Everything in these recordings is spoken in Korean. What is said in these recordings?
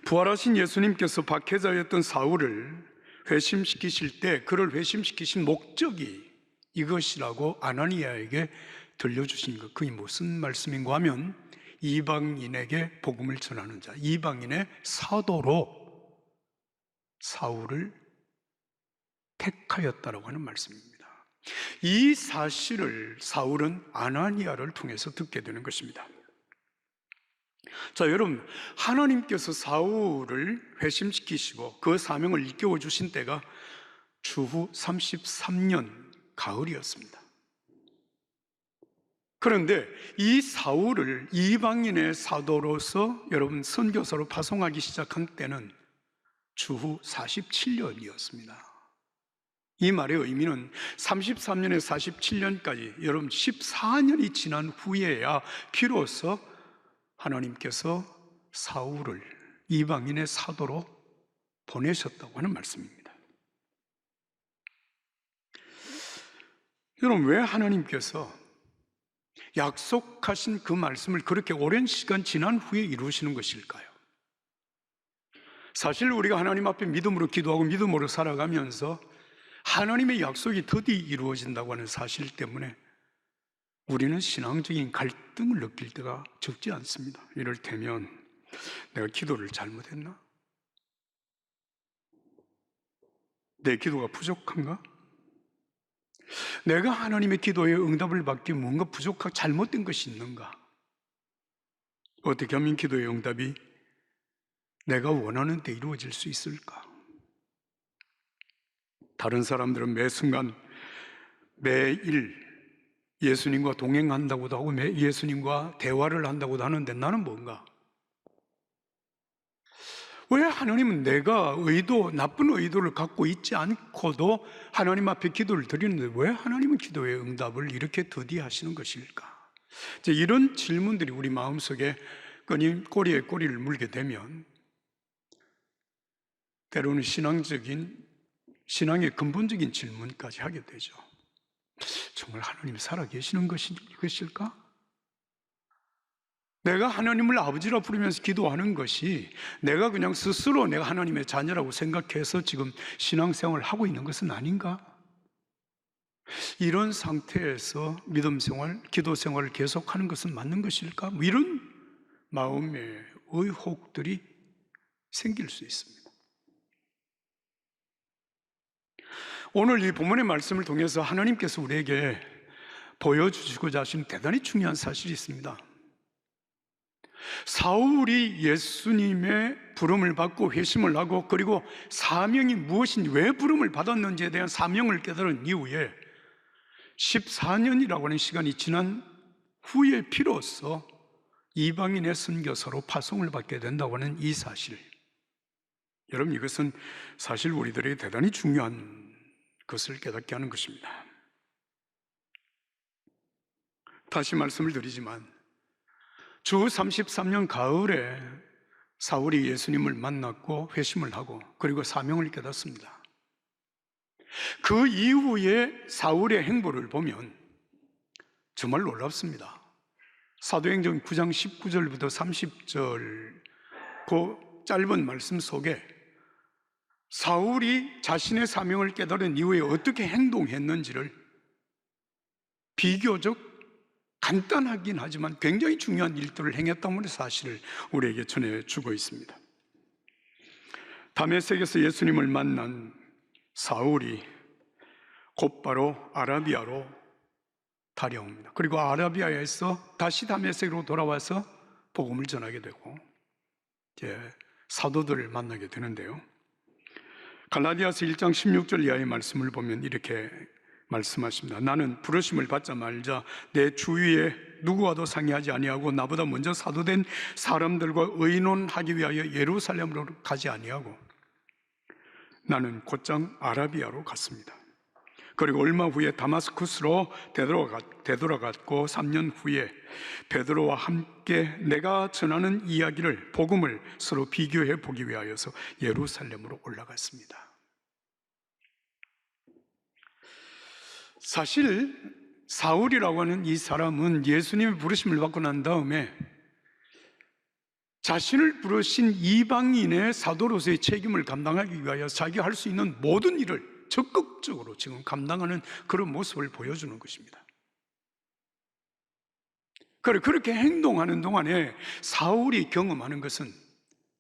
부활하신 예수님께서 박해자였던 사울을 회심시키실 때 그를 회심시키신 목적이 이것이라고 아나니아에게 들려주신 것, 그게 무슨 말씀인가 하면 이방인에게 복음을 전하는 자, 이방인의 사도로 사울을 택하였다라고 하는 말씀입니다. 이 사실을 사울은 아나니아를 통해서 듣게 되는 것입니다. 자, 여러분, 하나님께서 사울을 회심시키시고 그 사명을 일깨워 주신 때가 주후 33년 가을이었습니다. 그런데 이 사울을 이방인의 사도로서 여러분 선교사로 파송하기 시작한 때는 주후 47년이었습니다. 이 말의 의미는 33년에 47년까지 여러분 14년이 지난 후에야 비로소 하나님께서 사울을 이방인의 사도로 보내셨다고 하는 말씀입니다. 여러분, 왜 하나님께서 약속하신 그 말씀을 그렇게 오랜 시간 지난 후에 이루시는 것일까요? 사실 우리가 하나님 앞에 믿음으로 기도하고 믿음으로 살아가면서 하나님의 약속이 더디 이루어진다고 하는 사실 때문에 우리는 신앙적인 갈등을 느낄 때가 적지 않습니다. 이를테면 내가 기도를 잘못했나? 내 기도가 부족한가? 내가 하나님의 기도에 응답을 받기 뭔가 부족하고 잘못된 것이 있는가? 어떻게 하면 기도의 응답이 내가 원하는 데 이루어질 수 있을까? 다른 사람들은 매 순간 매일 예수님과 동행한다고도 하고 예수님과 대화를 한다고도 하는데 나는 뭔가? 왜 하나님은 내가 나쁜 의도를 갖고 있지 않고도 하나님 앞에 기도를 드리는데 왜 하나님은 기도의 응답을 이렇게 더디 하시는 것일까? 이런 질문들이 우리 마음속에 꼬리에 꼬리를 물게 되면 때로는 신앙의 근본적인 질문까지 하게 되죠. 정말 하나님이 살아계시는 것일까? 내가 하나님을 아버지라 부르면서 기도하는 것이 내가 그냥 스스로 내가 하나님의 자녀라고 생각해서 지금 신앙생활을 하고 있는 것은 아닌가? 이런 상태에서 믿음 생활, 기도 생활을 계속하는 것은 맞는 것일까? 이런 마음의 의혹들이 생길 수 있습니다. 오늘 이 본문의 말씀을 통해서 하나님께서 우리에게 보여주시고자 하신 대단히 중요한 사실이 있습니다. 사울이 예수님의 부름을 받고 회심을 하고 그리고 사명이 무엇인지 왜 부름을 받았는지에 대한 사명을 깨달은 이후에 14년이라고 하는 시간이 지난 후에 비로소 이방인의 선교사로 파송을 받게 된다고 하는 이 사실, 여러분, 이것은 사실 우리들에게 대단히 중요한 것을 깨닫게 하는 것입니다. 다시 말씀을 드리지만 주 33년 가을에 사울이 예수님을 만났고 회심을 하고 그리고 사명을 깨닫습니다. 그 이후에 사울의 행보를 보면 정말 놀랍습니다. 사도행전 9장 19절부터 30절 그 짧은 말씀 속에 사울이 자신의 사명을 깨달은 이후에 어떻게 행동했는지를 비교적 간단하긴 하지만 굉장히 중요한 일들을 행했다는 사실을 우리에게 전해주고 있습니다. 다메섹에서 예수님을 만난 사울이 곧바로 아라비아로 달려옵니다. 그리고 아라비아에서 다시 다메섹으로 돌아와서 복음을 전하게 되고 이제 사도들을 만나게 되는데요. 갈라디아서 1장 16절 이하의 말씀을 보면 이렇게 말씀하십니다. 나는 부르심을 받자마자 내 주위에 누구와도 상의하지 아니하고 나보다 먼저 사도된 사람들과 의논하기 위하여 예루살렘으로 가지 아니하고 나는 곧장 아라비아로 갔습니다. 그리고 얼마 후에 다마스쿠스로 되돌아갔고 3년 후에 베드로와 함께 내가 전하는 이야기를 복음을 서로 비교해 보기 위하여서 예루살렘으로 올라갔습니다. 사실 사울이라고 하는 이 사람은 예수님의 부르심을 받고 난 다음에 자신을 부르신 이방인의 사도로서의 책임을 감당하기 위하여 자기가 할 수 있는 모든 일을 적극적으로 지금 감당하는 그런 모습을 보여주는 것입니다. 그렇게 행동하는 동안에 사울이 경험하는 것은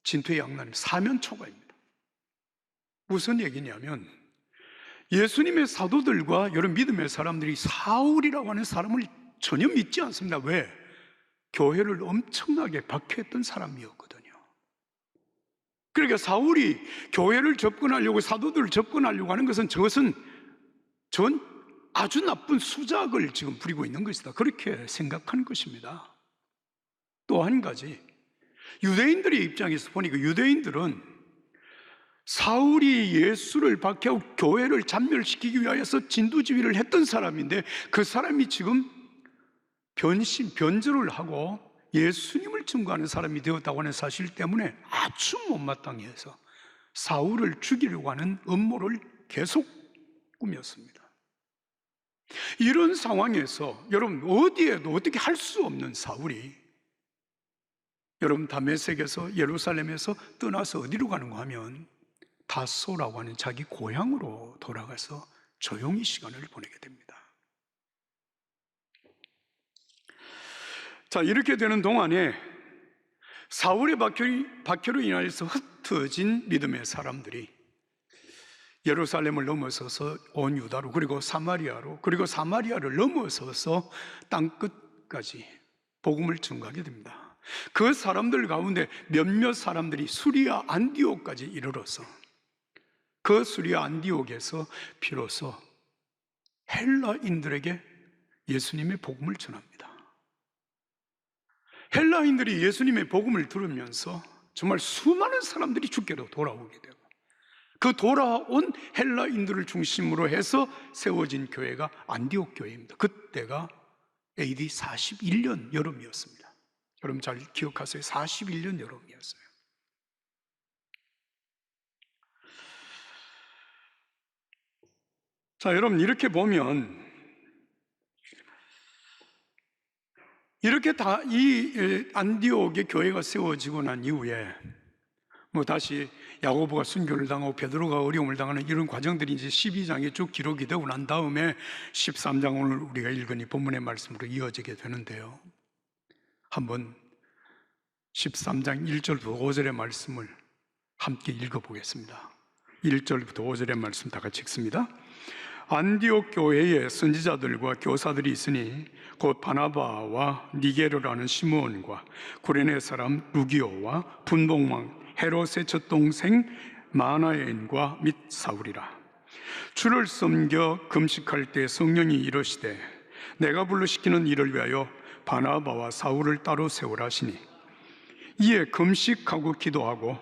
진퇴의 양난, 사면초가입니다. 무슨 얘기냐면 예수님의 사도들과 여러 믿음의 사람들이 사울이라고 하는 사람을 전혀 믿지 않습니다. 왜? 교회를 엄청나게 박해했던 사람이었거든요. 그러니까 사울이 교회를 접근하려고, 사도들을 접근하려고 하는 것은 저것은 전 아주 나쁜 수작을 지금 부리고 있는 것이다, 그렇게 생각하는 것입니다. 또 한 가지, 유대인들의 입장에서 보니까 유대인들은 사울이 예수를 박해하고 교회를 잔멸시키기 위하여서 진두지휘를 했던 사람인데 그 사람이 지금 변절을 하고 예수님을 증거하는 사람이 되었다고 하는 사실 때문에 아주 못마땅해 해서 사울을 죽이려고 하는 음모를 계속 꾸몄습니다. 이런 상황에서 여러분, 어디에도 어떻게 할 수 없는 사울이 여러분 다메섹에서, 예루살렘에서 떠나서 어디로 가는가 하면 다소라고 하는 자기 고향으로 돌아가서 조용히 시간을 보내게 됩니다. 자, 이렇게 되는 동안에 사울의 박해로 인하여서 흩어진 믿음의 사람들이 예루살렘을 넘어서서 온 유다로, 그리고 사마리아로, 그리고 사마리아를 넘어서서 땅끝까지 복음을 전가하게 됩니다. 그 사람들 가운데 몇몇 사람들이 수리아 안디옥까지 이르러서 그 수리아 안디옥에서 비로소 헬라인들에게 예수님의 복음을 전합니다. 헬라인들이 예수님의 복음을 들으면서 정말 수많은 사람들이 주께로 돌아오게 되고, 그 돌아온 헬라인들을 중심으로 해서 세워진 교회가 안디옥 교회입니다. 그때가 AD 41년 여름이었습니다. 여러분 잘 기억하세요. 41년 여름이었어요. 자, 여러분 이렇게 보면 이렇게 다 이 안디옥의 교회가 세워지고 난 이후에 다시 야고보가 순교를 당하고 베드로가 어려움을 당하는 이런 과정들이 이제 12장에 쭉 기록이 되고 난 다음에 13장, 오늘 우리가 읽은 이 본문의 말씀으로 이어지게 되는데요. 한번 13장 1절부터 5절의 말씀을 함께 읽어보겠습니다. 1절부터 5절의 말씀 다 같이 읽습니다. 안디옥 교회에 선지자들과 교사들이 있으니 곧 바나바와 니게르라는 시므온과 구레네 사람 루기오와 분봉왕 헤롯의 첫 동생 마나엔과 및 사울이라. 주를 섬겨 금식할 때 성령이 이르시되 내가 불러시키는 일을 위하여 바나바와 사울을 따로 세우라 하시니, 이에 금식하고 기도하고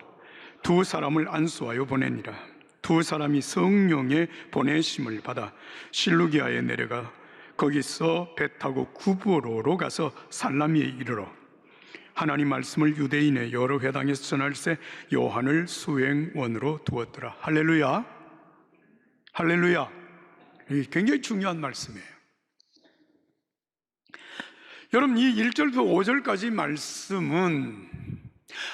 두 사람을 안수하여 보내니라. 두 사람이 성령의 보내심을 받아 실루기아에 내려가 거기서 배 타고 구브로로 가서 살라미에 이르러 하나님 말씀을 유대인의 여러 회당에서 전할세 요한을 수행원으로 두었더라. 할렐루야, 할렐루야. 굉장히 중요한 말씀이에요. 여러분, 이 1절부터 5절까지 말씀은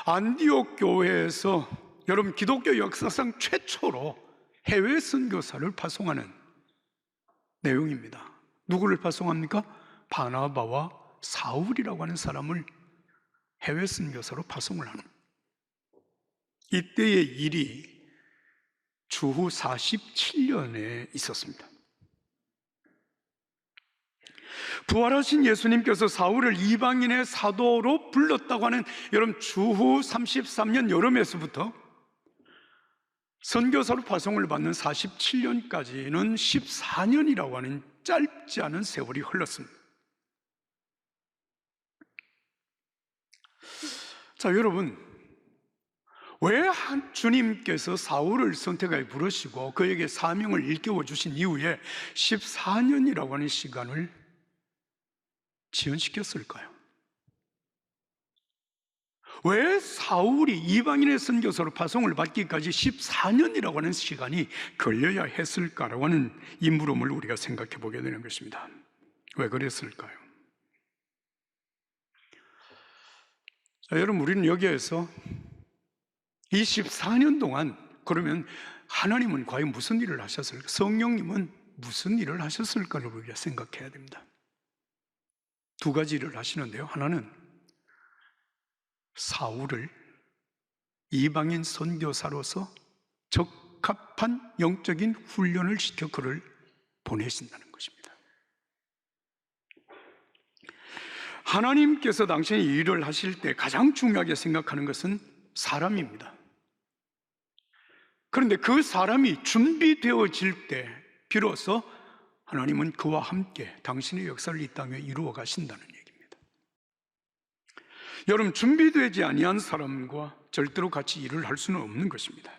안디옥 교회에서 여러분 기독교 역사상 최초로 해외 선교사를 파송하는 내용입니다. 누구를 파송합니까? 바나바와 사울이라고 하는 사람을 해외 선교사로 파송을 하는, 이때의 일이 주후 47년에 있었습니다. 부활하신 예수님께서 사울을 이방인의 사도로 불렀다고 하는 여러분 주후 33년 여름에서부터 선교사로 파송을 받는 47년까지는 14년이라고 하는 짧지 않은 세월이 흘렀습니다. 자, 여러분, 왜 주님께서 사울을 선택하여 부르시고 그에게 사명을 일깨워 주신 이후에 14년이라고 하는 시간을 지연시켰을까요? 왜 사울이 이방인의 선교사로 파송을 받기까지 14년이라고 하는 시간이 걸려야 했을까라고 하는 이 물음을 우리가 생각해 보게 되는 것입니다. 왜 그랬을까요? 자, 여러분, 우리는 여기에서 24년 동안 그러면 하나님은 과연 무슨 일을 하셨을까? 성령님은 무슨 일을 하셨을까를 우리가 생각해야 됩니다. 두 가지 일을 하시는데요. 하나는 사울을 이방인 선교사로서 적합한 영적인 훈련을 시켜 그를 보내신다는 것입니다. 하나님께서 당신이 일을 하실 때 가장 중요하게 생각하는 것은 사람입니다. 그런데 그 사람이 준비되어질 때 비로소 하나님은 그와 함께 당신의 역사를 이 땅에 이루어 가신다는 얘기입니다. 여러분, 준비되지 아니한 사람과 절대로 같이 일을 할 수는 없는 것입니다.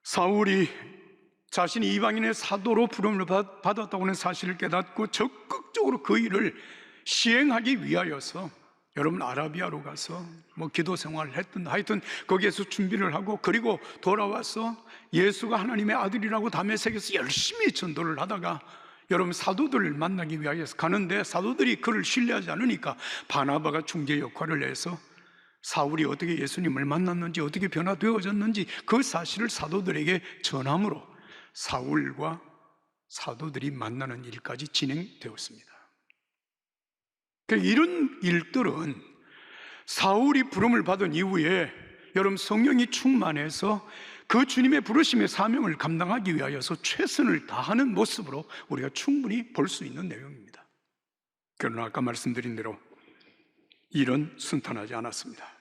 사울이 자신이 이방인의 사도로 부름을 받았다고 하는 사실을 깨닫고 적극적으로 그 일을 시행하기 위하여서 여러분 아라비아로 가서 기도 생활을 했든 하여튼 거기에서 준비를 하고 그리고 돌아와서 예수가 하나님의 아들이라고 다메섹에서 열심히 전도를 하다가 여러분 사도들을 만나기 위하여서 가는데 사도들이 그를 신뢰하지 않으니까 바나바가 중재 역할을 해서 사울이 어떻게 예수님을 만났는지 어떻게 변화되어졌는지 그 사실을 사도들에게 전함으로 사울과 사도들이 만나는 일까지 진행되었습니다. 이런 일들은 사울이 부름을 받은 이후에 여러분 성령이 충만해서 그 주님의 부르심의 사명을 감당하기 위하여서 최선을 다하는 모습으로 우리가 충분히 볼 수 있는 내용입니다. 그러나 아까 말씀드린 대로 일은 순탄하지 않았습니다.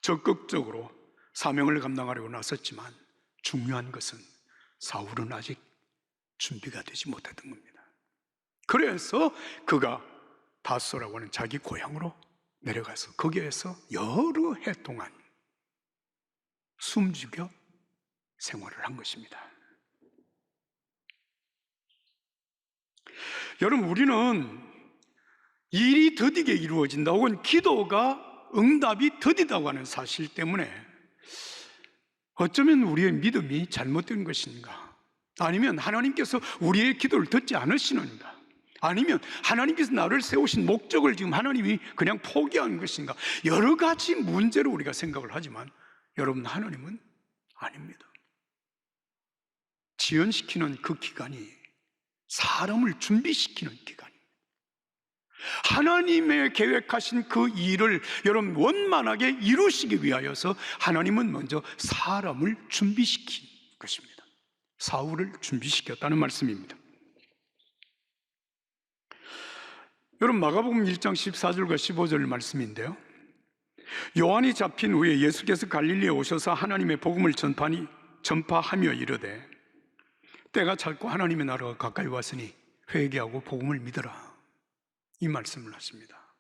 적극적으로 사명을 감당하려고 나섰지만 중요한 것은 사울은 아직 준비가 되지 못했던 겁니다. 그래서 그가 다소라고 하는 자기 고향으로 내려가서 거기에서 여러 해 동안 숨죽여 생활을 한 것입니다. 여러분, 우리는 일이 더디게 이루어진다 혹은 기도가 응답이 더디다고 하는 사실 때문에 어쩌면 우리의 믿음이 잘못된 것인가, 아니면 하나님께서 우리의 기도를 듣지 않으시는가, 아니면 하나님께서 나를 세우신 목적을 지금 하나님이 그냥 포기한 것인가, 여러 가지 문제로 우리가 생각을 하지만 여러분, 하나님은 아닙니다. 지연시키는 그 기간이 사람을 준비시키는 기간입니다. 하나님의 계획하신 그 일을 여러분 원만하게 이루시기 위하여서 하나님은 먼저 사람을 준비시킨 것입니다. 사울을 준비시켰다는 말씀입니다. 여러분, 마가복음 1장 14절과 15절 말씀인데요, 요한이 잡힌 후에 예수께서 갈릴리에 오셔서 하나님의 복음을 전파하며 이르되 때가 찼고 하나님의 나라가 가까이 왔으니 회개하고 복음을 믿어라, 이 말씀을 하십니다.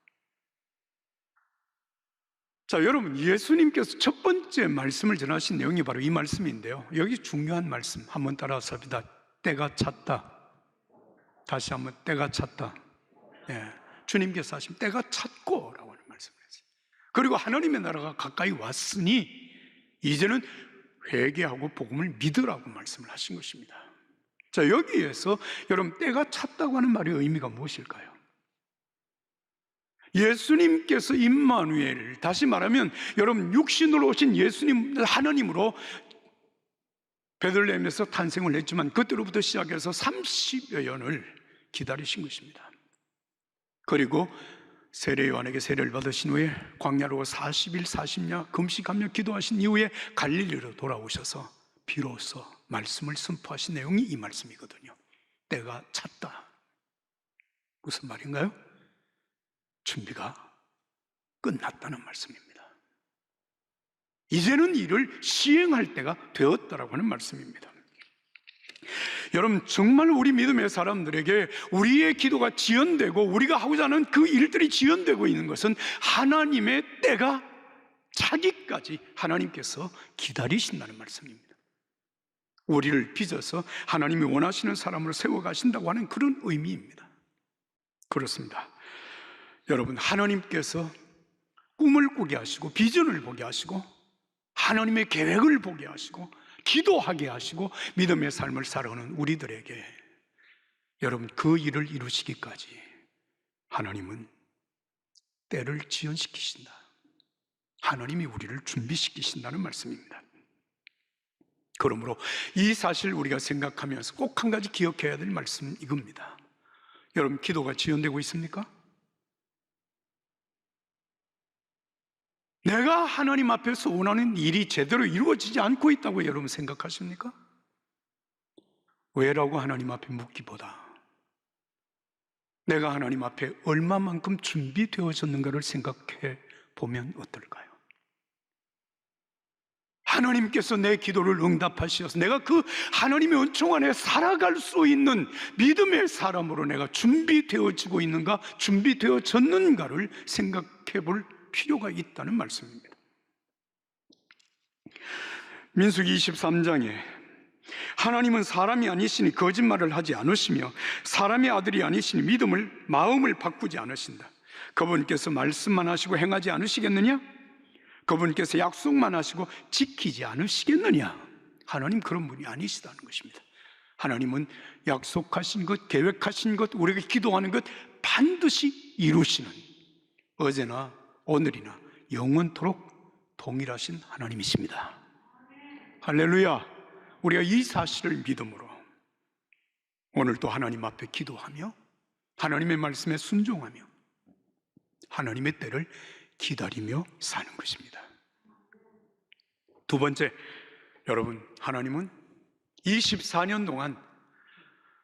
자, 여러분, 예수님께서 첫 번째 말씀을 전하신 내용이 바로 이 말씀인데요, 여기 중요한 말씀 한번 따라서 합니다. 때가 찼다. 다시 한번, 때가 찼다. 주님께서 하신 때가 찼고 라고 하는 말씀을 했어요. 그리고 하나님의 나라가 가까이 왔으니 이제는 회개하고 복음을 믿으라고 말씀을 하신 것입니다. 자, 여기에서 여러분 때가 찼다고 하는 말의 의미가 무엇일까요? 예수님께서 임마누엘, 다시 말하면 여러분 육신으로 오신 예수님, 하나님으로 베들레헴에서 탄생을 했지만 그때로부터 시작해서 30여 년을 기다리신 것입니다. 그리고 세례 요한에게 세례를 받으신 후에 광야로 40일 40야 금식하며 기도하신 이후에 갈릴리로 돌아오셔서 비로소 말씀을 선포하신 내용이 이 말씀이거든요. 때가 찼다. 무슨 말인가요? 준비가 끝났다는 말씀입니다. 이제는 이를 시행할 때가 되었다라고 하는 말씀입니다. 여러분, 정말 우리 믿음의 사람들에게 우리의 기도가 지연되고 우리가 하고자 하는 그 일들이 지연되고 있는 것은 하나님의 때가 차기까지 하나님께서 기다리신다는 말씀입니다. 우리를 빚어서 하나님이 원하시는 사람으로 세워가신다고 하는 그런 의미입니다. 그렇습니다. 여러분, 하나님께서 꿈을 꾸게 하시고 비전을 보게 하시고 하나님의 계획을 보게 하시고 기도하게 하시고 믿음의 삶을 살아가는 우리들에게 여러분 그 일을 이루시기까지 하나님은 때를 지연시키신다. 하나님이 우리를 준비시키신다는 말씀입니다. 그러므로 이 사실 우리가 생각하면서 꼭 한 가지 기억해야 될 말씀은 이겁니다. 여러분, 기도가 지연되고 있습니까? 내가 하나님 앞에서 원하는 일이 제대로 이루어지지 않고 있다고 여러분 생각하십니까? 왜라고 하나님 앞에 묻기보다 내가 하나님 앞에 얼마만큼 준비되어졌는가를 생각해 보면 어떨까요? 하나님께서 내 기도를 응답하셔서 내가 그 하나님의 은총 안에 살아갈 수 있는 믿음의 사람으로 내가 준비되어지고 있는가, 준비되어졌는가를 생각해 볼 필요가 있다는 말씀입니다. 민수기 23장에 하나님은 사람이 아니시니 거짓말을 하지 않으시며 사람의 아들이 아니시니 마음을 바꾸지 않으신다. 그분께서 말씀만 하시고 행하지 않으시겠느냐? 그분께서 약속만 하시고 지키지 않으시겠느냐? 하나님 그런 분이 아니시다는 것입니다. 하나님은 약속하신 것, 계획하신 것, 우리가 기도하는 것 반드시 이루시는, 어제나 오늘이나 영원토록 동일하신 하나님이십니다. 할렐루야. 우리가 이 사실을 믿음으로 오늘도 하나님 앞에 기도하며 하나님의 말씀에 순종하며 하나님의 때를 기다리며 사는 것입니다. 두 번째, 여러분, 하나님은 24년 동안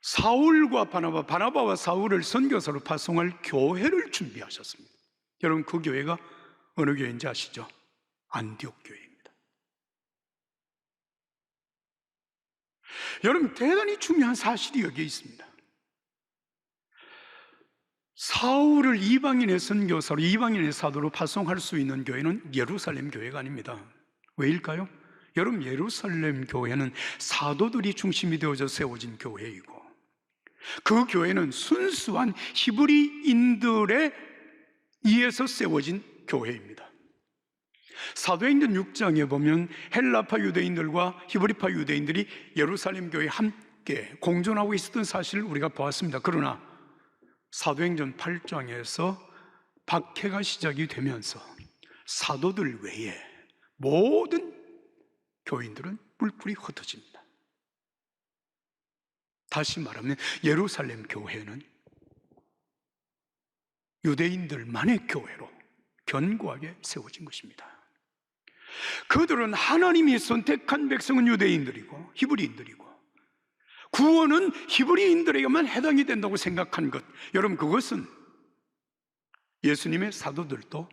사울과 바나바와 사울을 선교사로 파송할 교회를 준비하셨습니다. 여러분, 그 교회가 어느 교회인지 아시죠? 안디옥 교회입니다. 여러분, 대단히 중요한 사실이 여기에 있습니다. 사울을 이방인의 선교사로, 이방인의 사도로 파송할 수 있는 교회는 예루살렘 교회가 아닙니다. 왜일까요? 여러분, 예루살렘 교회는 사도들이 중심이 되어져 세워진 교회이고 그 교회는 순수한 히브리인들에 의해서 세워진 교회입니다. 사도행전 6장에 보면 헬라파 유대인들과 히브리파 유대인들이 예루살렘 교회에 함께 공존하고 있었던 사실을 우리가 보았습니다. 그러나 사도행전 8장에서 박해가 시작이 되면서 사도들 외에 모든 교인들은 뿔뿔이 흩어집니다. 다시 말하면 예루살렘 교회는 유대인들만의 교회로 견고하게 세워진 것입니다. 그들은 하나님이 선택한 백성은 유대인들이고 히브리인들이고 구원은 히브리인들에게만 해당이 된다고 생각한 것, 여러분, 그것은 예수님의 사도들도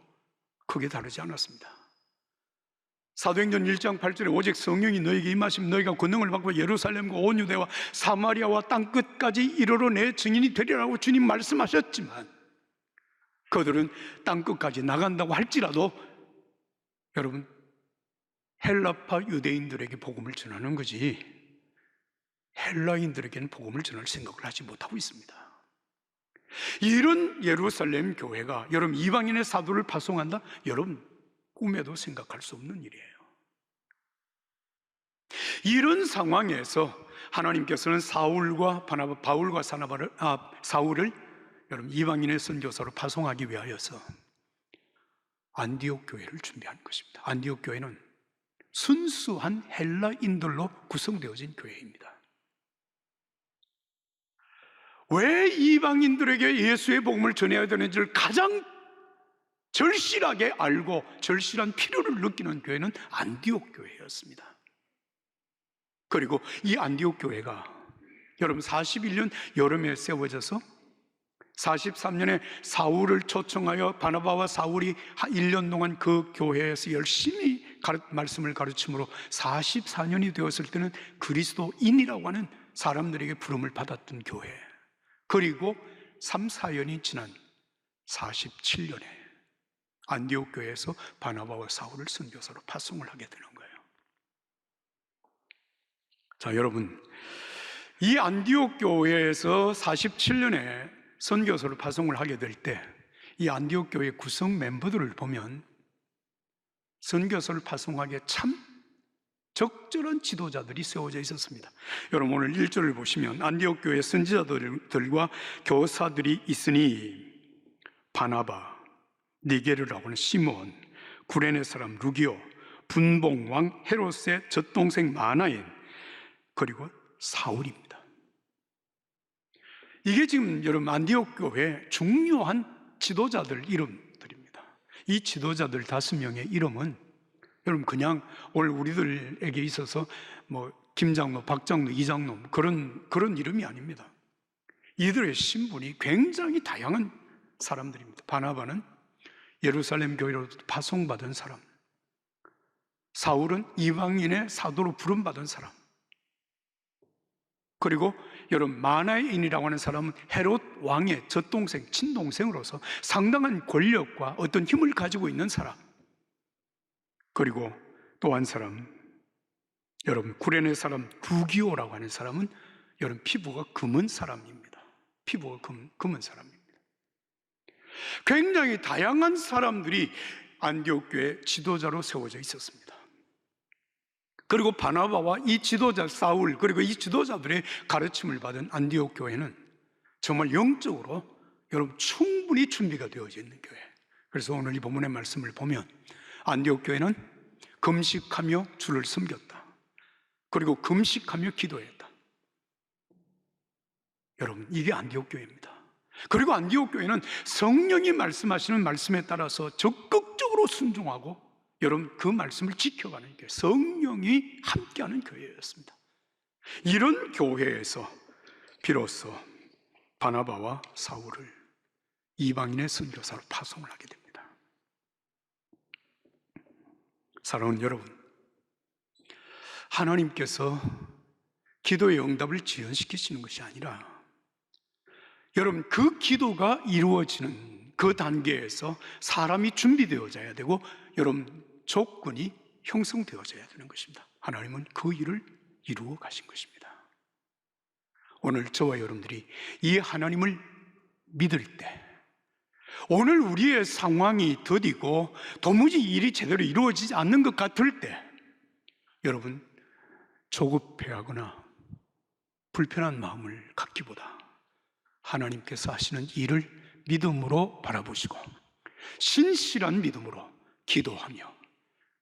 크게 다르지 않았습니다. 사도행전 1장 8절에 오직 성령이 너에게 임하시면 너희가 권능을 받고 예루살렘과 온 유대와 사마리아와 땅끝까지 이르러 내 증인이 되리라고 주님 말씀하셨지만 그들은 땅끝까지 나간다고 할지라도 여러분, 헬라파 유대인들에게 복음을 전하는 거지 헬라인들에게는 복음을 전할 생각을 하지 못하고 있습니다. 이런 예루살렘 교회가 여러분 이방인의 사도를 파송한다? 여러분 꿈에도 생각할 수 없는 일이에요. 이런 상황에서 하나님께서는 바울과 사울을 여러분 이방인의 선교사로 파송하기 위하여서 안디옥 교회를 준비한 것입니다. 안디옥 교회는 순수한 헬라인들로 구성되어진 교회입니다. 왜 이방인들에게 예수의 복음을 전해야 되는지를 가장 절실하게 알고 절실한 필요를 느끼는 교회는 안디옥 교회였습니다. 그리고 이 안디옥 교회가 여러분 41년 여름에 세워져서 43년에 사울을 초청하여 바나바와 사울이 1년 동안 그 교회에서 열심히 말씀을 가르침으로 44년이 되었을 때는 그리스도인이라고 하는 사람들에게 부름을 받았던 교회, 그리고 3, 4년이 지난 47년에 안디옥 교회에서 바나바와 사울을 선교사로 파송을 하게 되는 거예요. 자, 여러분, 이 안디옥 교회에서 47년에 선교사로 파송을 하게 될 때 이 안디옥 교회 구성 멤버들을 보면 선교사를 파송하기에 참 적절한 지도자들이 세워져 있었습니다. 여러분, 오늘 1절을 보시면 안디옥 교회 선지자들과 교사들이 있으니 바나바, 니게르라고 하는 시므온, 구레네 사람 루기오, 분봉 왕 헤롯의 젖동생 마나엔, 그리고 사울입니다. 이게 지금 여러분 안디옥 교회 중요한 지도자들 이름들입니다. 이 지도자들 5명의 이름은 여러분 그냥 오늘 우리들에게 있어서 뭐 김장로, 박장로, 이장로 그런 이름이 아닙니다. 이들의 신분이 굉장히 다양한 사람들입니다. 바나바는 예루살렘 교회로 파송받은 사람, 사울은 이방인의 사도로 부름받은 사람, 그리고 여러분 마나엔이라고 하는 사람은 헤롯 왕의 젖동생, 친동생으로서 상당한 권력과 어떤 힘을 가지고 있는 사람, 그리고 또 한 사람, 여러분 구레네 사람 루기오라고 하는 사람은 여러분 피부가 검은 사람입니다. 피부가 검은 사람입니다. 굉장히 다양한 사람들이 안디옥 교회 지도자로 세워져 있었습니다. 그리고 바나바와 이 지도자 사울, 그리고 이 지도자들의 가르침을 받은 안디옥 교회는 정말 영적으로 여러분 충분히 준비가 되어져 있는 교회. 그래서 오늘 이 본문의 말씀을 보면 안디옥 교회는 금식하며 주를 섬겼다. 그리고 금식하며 기도했다. 여러분 이게 안디옥 교회입니다. 그리고 안디옥 교회는 성령이 말씀하시는 말씀에 따라서 적극적으로 순종하고 여러분 그 말씀을 지켜가는 교회, 성령이 함께하는 교회였습니다. 이런 교회에서 비로소 바나바와 사울을 이방인의 선교사로 파송을 하게 됩니다. 사랑하는 여러분, 하나님께서 기도의 응답을 지연시키시는 것이 아니라 여러분 그 기도가 이루어지는 그 단계에서 사람이 준비되어져야 되고 여러분 조건이 형성되어져야 되는 것입니다. 하나님은 그 일을 이루어 가신 것입니다. 오늘 저와 여러분들이 이 하나님을 믿을 때, 오늘 우리의 상황이 더디고 도무지 일이 제대로 이루어지지 않는 것 같을 때 여러분 조급해하거나 불편한 마음을 갖기보다 하나님께서 하시는 일을 믿음으로 바라보시고 신실한 믿음으로 기도하며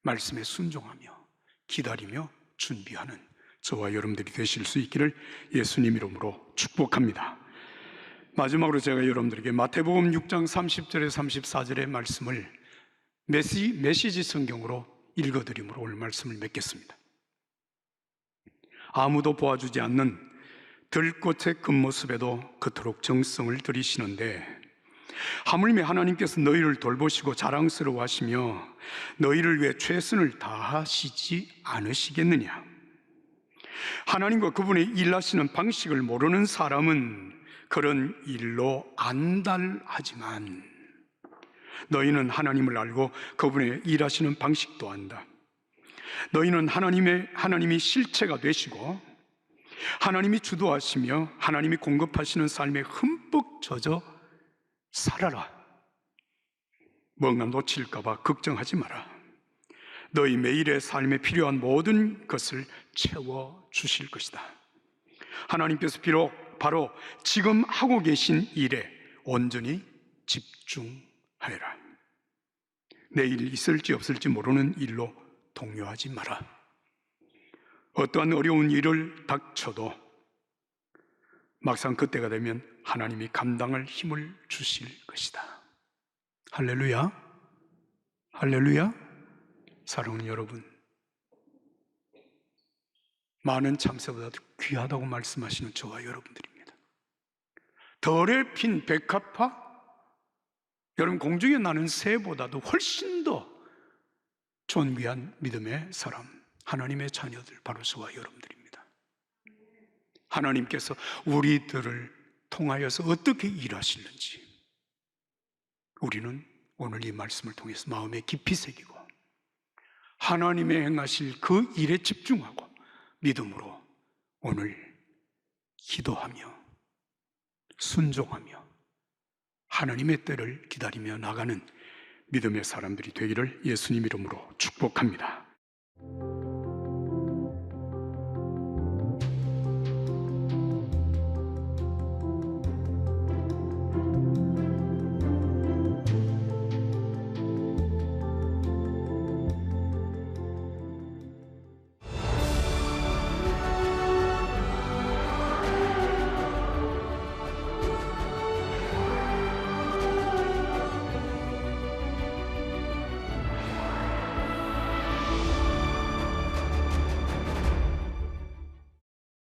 말씀에 순종하며 기다리며 준비하는 저와 여러분들이 되실 수 있기를 예수님 이름으로 축복합니다. 마지막으로 제가 여러분들에게 마태복음 6장 30절에 34절의 말씀을 메시지 성경으로 읽어드림으로 오늘 말씀을 맺겠습니다. 아무도 보아주지 않는 들꽃의 겉모습에도 그토록 정성을 들이시는데 하물며 하나님께서 너희를 돌보시고 자랑스러워하시며 너희를 위해 최선을 다하시지 않으시겠느냐? 하나님과 그분의 일하시는 방식을 모르는 사람은 그런 일로 안달하지만 너희는 하나님을 알고 그분의 일하시는 방식도 안다. 너희는 하나님이 실체가 되시고 하나님이 주도하시며 하나님이 공급하시는 삶에 흠뻑 젖어 살아라. 뭔가 놓칠까 봐 걱정하지 마라. 너희 매일의 삶에 필요한 모든 것을 채워주실 것이다. 하나님께서 바로 지금 하고 계신 일에 온전히 집중하여라. 내일 있을지 없을지 모르는 일로 동요하지 마라. 어떠한 어려운 일을 닥쳐도 막상 그때가 되면 하나님이 감당할 힘을 주실 것이다. 할렐루야, 할렐루야. 사랑하는 여러분, 많은 참새보다 귀하다고 말씀하시는 저와 여러분들입니다. 덜에 핀 백합화, 여러분 공중에 나는 새보다도 훨씬 더 존귀한 믿음의 사람, 하나님의 자녀들, 바로 저와 여러분들입니다. 하나님께서 우리들을 통하여서 어떻게 일하시는지 우리는 오늘 이 말씀을 통해서 마음에 깊이 새기고 하나님의 행하실 그 일에 집중하고 믿음으로 오늘 기도하며 순종하며 하나님의 때를 기다리며 나가는 믿음의 사람들이 되기를 예수님 이름으로 축복합니다.